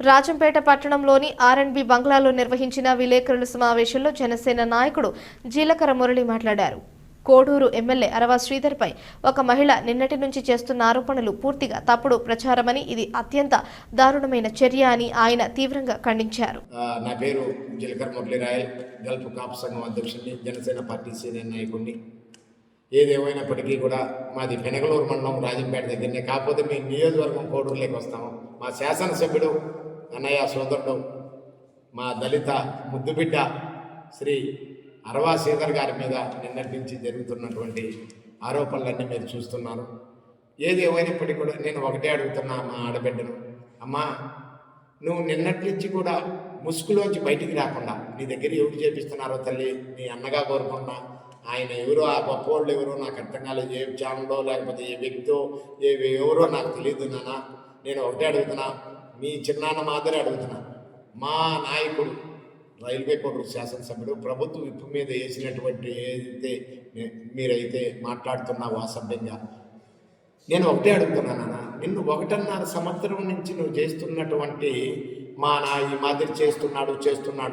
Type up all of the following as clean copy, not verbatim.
రాజంపేట పట్టణంలోని ఆర్ఎండ్బి బంగ్లాలో నిర్వహించిన విలేకరుల సమావేశంలో జనసేన నాయకుడు జీలకర్ర మురళి మాట్లాడారు. కోడూరు ఎమ్మెల్యే అరవ శ్రీధర్పై ఒక మహిళ నిన్నటి నుంచి చేస్తున్న ఆరోపణలు పూర్తిగా తప్పుడు ప్రచారమని, ఇది అత్యంత దారుణమైన చర్య అని ఆయన తీవ్రంగా ఖండించారు. నా పేరు జీలకర్ర మురళి రాయల్, గల్ఫ్ కాపు సంఘం అధ్యక్షుడిని, జనసేన పార్టీ సీనియర్ నాయకుడిని. ఏదేమైనప్పటికీ కూడా మాది పెనగలూరు మండలం రాజంపేట దగ్గరనే, కాకపోతే మేము నియోజకవర్గం కోడూరులోకి వస్తాము. మా శాసనసభ్యుడు అన్నయ్య సోదరుడు, మా దళిత ముద్దుబిడ్డ శ్రీ అరవా శ్రీధర్ గారి మీద నిన్నటి నుంచి జరుగుతున్నటువంటి ఆరోపణలన్నీ మీరు చూస్తున్నారు. ఏది ఏమైనప్పటికీ కూడా నేను ఒకటే అడుగుతున్నా మా ఆడబిడ్డను, అమ్మా నువ్వు నిన్నటి నుంచి కూడా ముసుగులోంచి బయటికి రాకుండా నీ దగ్గర ఎవరు చేపిస్తున్నారో తల్లి, నీ అన్నగా కోరుకున్నా ఆయన ఎవరో, ఆ గొప్పవాళ్ళు ఎవరో నాకు అర్థం కాలేదు. ఏ ఛానల్లో లేకపోతే ఏ వ్యక్తో ఎవరో నాకు తెలియదు నాన్న. నేను ఒకటే అడుగుతున్నా, మీ చిన్నాన్న మాదిరి అడుగుతున్నా, మా నాయకుడు రైల్వే కోర్టు శాసనసభ్యుడు ప్రభుత్వ విప్పు మీద వేసినటువంటి ఏదైతే మీరైతే మాట్లాడుతున్నావో అసభ్యంగా, నేను ఒకటే అడుగుతున్నానన్నా, నిన్ను 1.5 సంవత్సరం నుంచి నువ్వు చేస్తున్నటువంటి ఈ మాదిరి చేస్తున్నాడు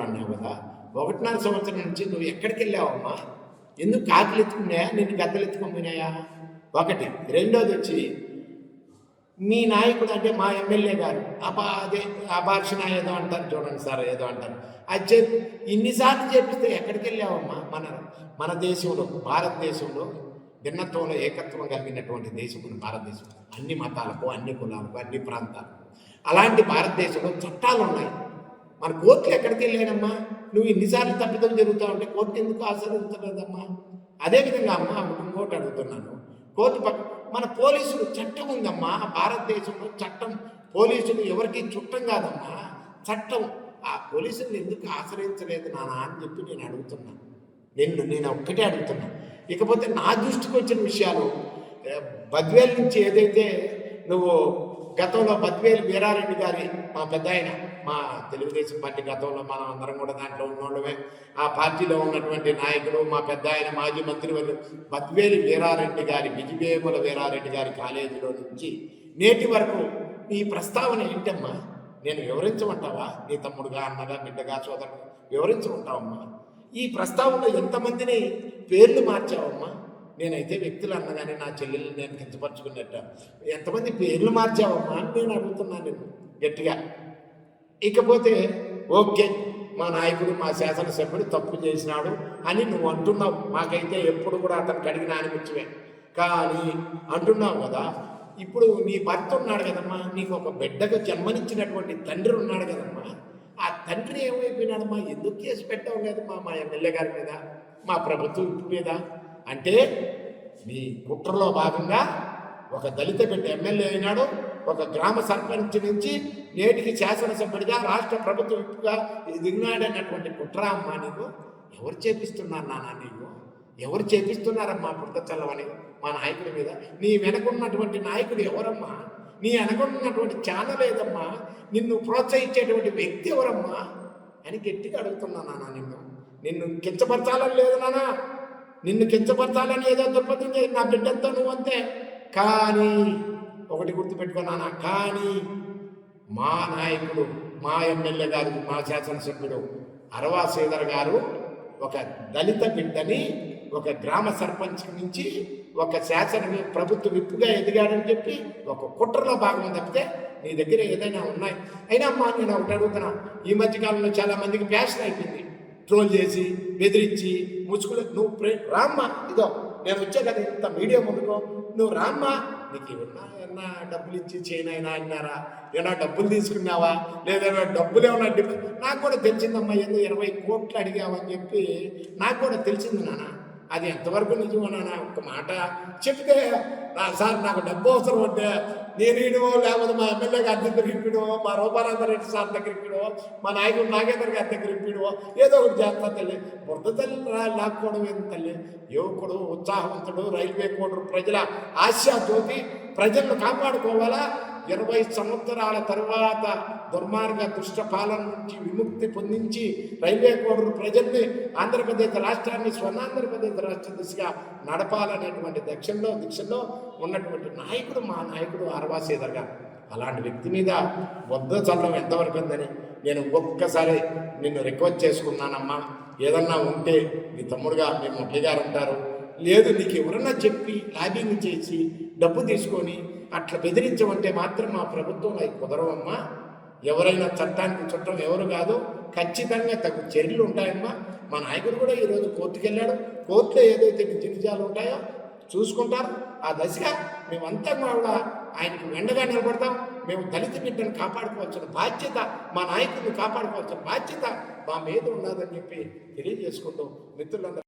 అన్నావు కదా. 1.5 సంవత్సరం నుంచి నువ్వు ఎక్కడికి వెళ్ళావమ్మా? ఎందుకు కాకులు ఎత్తుకున్నాయా, నిన్ను గద్దలు ఎత్తుకున్నాయా? ఒకటి. రెండోది వచ్చి మీ నాయకుడు అంటే మా ఎమ్మెల్యే గారు అదే అభాషణ ఏదో అంటారు చూడండి సార్, ఏదో అంటారు. అది ఇన్నిసార్లు చేపిస్తే ఎక్కడికి వెళ్ళావమ్మా? మన దేశంలో, భారతదేశంలో భిన్నత్వంలో ఏకత్వం కలిగినటువంటి దేశం మన భారతదేశం. అన్ని మతాలకు, అన్ని కులాలకు, అన్ని ప్రాంతాలకు. అలాంటి భారతదేశంలో చట్టాలు ఉన్నాయి. మన కోర్టులు ఎక్కడికి వెళ్ళానమ్మా? నువ్వు ఇన్నిసార్లు తప్పిదం జరుగుతూ ఉంటే కోర్టు ఎందుకు ఆశ్రయించలేదమ్మా? అదేవిధంగా అమ్మ ఇంకోటి అడుగుతున్నాను, కోర్టు మన పోలీసులు చట్టం ఉందమ్మా. భారతదేశంలో చట్టం, పోలీసులు ఎవరికి చుట్టం కాదమ్మా, చట్టం. ఆ పోలీసులను ఎందుకు ఆశ్రయించలేదు నాన్న అని చెప్పి నేను అడుగుతున్నాను. నేను ఒక్కటే అడుగుతున్నా. ఇకపోతే నా దృష్టికి వచ్చిన విషయాలు, బద్వేల్ నుంచి ఏదైతే నువ్వు గతంలో బద్వేలు వీరారెడ్డి గారి మా పెద్ద ఆయన, మా తెలుగుదేశం పార్టీ గతంలో మనం అందరం కూడా దాంట్లో ఉన్నోళ్ళమే, ఆ పార్టీలో ఉన్నటువంటి నాయకులు, మా పెద్ద ఆయన మాజీ మంత్రివర్యులు బద్వేలు వీరారెడ్డి గారి, విజివేముల వీరారెడ్డి గారి కాలేజీలో నుంచి నేటి వరకు ఈ ప్రస్తావన ఏంటమ్మా? నేను వివరించమంటావా? నీ తమ్ముడుగా, అన్నగా, బిడ్డగా, సోదరుగా వివరించమంటావమ్మా? ఈ ప్రస్తావనలో ఎంతమందిని పేర్లు మార్చావమ్మా? నేనైతే వ్యక్తులు అన్నగానే నా చెల్లెల్ని నేను కించపరుచుకున్నట్టు ఎంతమంది పేర్లు మార్చావమ్మా అని నేను అడుగుతున్నాను నేను గట్టిగా. ఇకపోతే ఓకే, మా నాయకుడు, మా శాసనసభ్యుడు తప్పు చేసినాడు అని నువ్వు అంటున్నావు. మాకైతే ఎప్పుడు కూడా అతనికి అడిగిన ఆనిపించవే కానీ అంటున్నావు కదా. ఇప్పుడు నీ భర్త ఉన్నాడు కదమ్మా, నీకు ఒక బిడ్డకు జన్మనిచ్చినటువంటి తండ్రి ఉన్నాడు కదమ్మా. ఆ తండ్రి ఏమైపోయినాడమ్మా? ఎందుకు కేసు పెట్టావు లేదమ్మా మా ఎమ్మెల్యే గారి మీద, మా ప్రభుత్వం మీద? అంటే మీ కుట్రలో భాగంగా ఒక దళిత బిడ్డ ఎమ్మెల్యే అయినాడు, ఒక గ్రామ సర్పంచ్ నుంచి నేటికి శాసనసభ్యుడిగా, రాష్ట్ర ప్రభుత్వ విప్పుగా దిగినాడన్నటువంటి కుట్ర అమ్మా నీకు. ఎవరు చేపిస్తున్నారు నాన్న నీకు? ఎవరు చేపిస్తున్నారమ్మా పుట్ట చల్లవని మా నాయకుడి మీద? నీ వెనకున్నటువంటి నాయకుడు ఎవరమ్మా? నీ వెనకున్నటువంటి ఛానల్ ఏదమ్మా? నిన్ను ప్రోత్సహించేటువంటి వ్యక్తి ఎవరమ్మా అని గట్టిగా అడుగుతున్నా నాన్న. నిన్ను కించపరచాలని లేదు నాన్న, నిన్ను కించపరచాలని ఏదో దుర్పథం చేయి, నా బిడ్డతో నువ్వు అంతే. కానీ ఒకటి గుర్తుపెట్టుకున్నానా, కానీ మా నాయకుడు, మా ఎమ్మెల్యే గారు, మా శాసనసభ్యుడు అరవా శ్రీధర్ గారు ఒక దళిత బిడ్డని ఒక గ్రామ సర్పంచ్ నుంచి ఒక ప్రభుత్వ విప్పుగా ఎదిగాడని చెప్పి ఒక కుట్రలో భాగం తప్పితే నీ దగ్గర ఏదైనా ఉన్నాయి. అయినా అమ్మా నేను ఒకటి అడుగుతున్నా, ఈ మధ్యకాలంలో చాలా మందికి ఫ్యాషన్ అయిపోయింది, ట్రోల్ చేసి బెదిరించి ముచ్చుకుని నువ్వు రామ్మా, ఇదో నేను వచ్చా కదా ఇంత మీడియా ముందుకో, నువ్వు రామ్మా, నీకు ఏమన్నా డబ్బులు ఇచ్చి చేయనైనా అన్నారా? ఏమన్నా డబ్బులు తీసుకున్నావా? లేదా డబ్బులు ఏమన్నా నాకు కూడా తెలిసిందమ్మా, ఏదో 20 కోట్లు అడిగావని చెప్పి నాకు కూడా తెలిసింది నాన్న. అది ఎంతవరకు నిజమో నాన్న? ఒక మాట చెప్తే సార్ నాకు డబ్బు అవసరం అంటే నేను ఇడవో, లేకపోతే మా ఎమ్మెల్యే గారి దగ్గర ఇప్పిడో, మా రూపానందరెడ్డి సార్ దగ్గర ఇప్పిడో, మా నాయకుడు నాగేంద్ర గారి దగ్గర ఇప్పిడో, ఏదో ఒకటి చేస్తా తల్లి. బురద తల్లి లాక్కోవడం ఏంటి తల్లి? యువకుడు, ఉత్సాహవంతుడు, రైల్వే కోడూరు ప్రజల ఆశా జ్యోతి, ప్రజలను కాపాడుకోవాలా. 20 సంవత్సరాల తర్వాత దుర్మార్గ దుష్ట పాలన నుంచి విముక్తి పొందించి రైల్వే కోడూరు ప్రజల్ని, ఆంధ్రప్రదేశ్ రాష్ట్రాన్ని స్వర్ణాంధ్రప్రదేశ్ రాష్ట్ర దిశగా నడపాలనేటువంటి దీక్షల్లో ఉన్నటువంటి నాయకుడు మా నాయకుడు అరవా శ్రీధర్ గారు. అలాంటి వ్యక్తి మీద వద్ద చల్లడం ఎంతవరకు ఉందని నేను ఒక్కసారి నిన్ను రిక్వెస్ట్ చేసుకున్నానమ్మా. ఏదన్నా ఉంటే నీ తమ్ముడుగా మీ ముఖ్య గారు ఉంటారు, లేదు నీకు ఎవరన్నా చెప్పి లాబింగ్ చేసి డబ్బు తీసుకొని అట్లా బెదిరించమంటే మాత్రం మా ప్రభుత్వంలో అవి కుదరవమ్మా. ఎవరైనా చట్టానికి చుట్టం ఎవరు కాదు, ఖచ్చితంగా తగు చర్యలు ఉంటాయమ్మా. మా నాయకుడు కూడా ఈరోజు కోర్టుకు వెళ్ళాడు. కోర్టులో ఏదైతే నిజాలు ఉంటాయో చూసుకుంటారు. ఆ దశగా మేమంతా కూడా ఆయనకు వెండగా నిలబడతాం. మేము దళిత బిడ్డను కాపాడుకోవాల్సిన బాధ్యత, మా నాయకుడిని కాపాడుకోవాల్సిన బాధ్యత మా మీద ఉన్నదని చెప్పి తెలియజేసుకుంటూ మిత్రులందరూ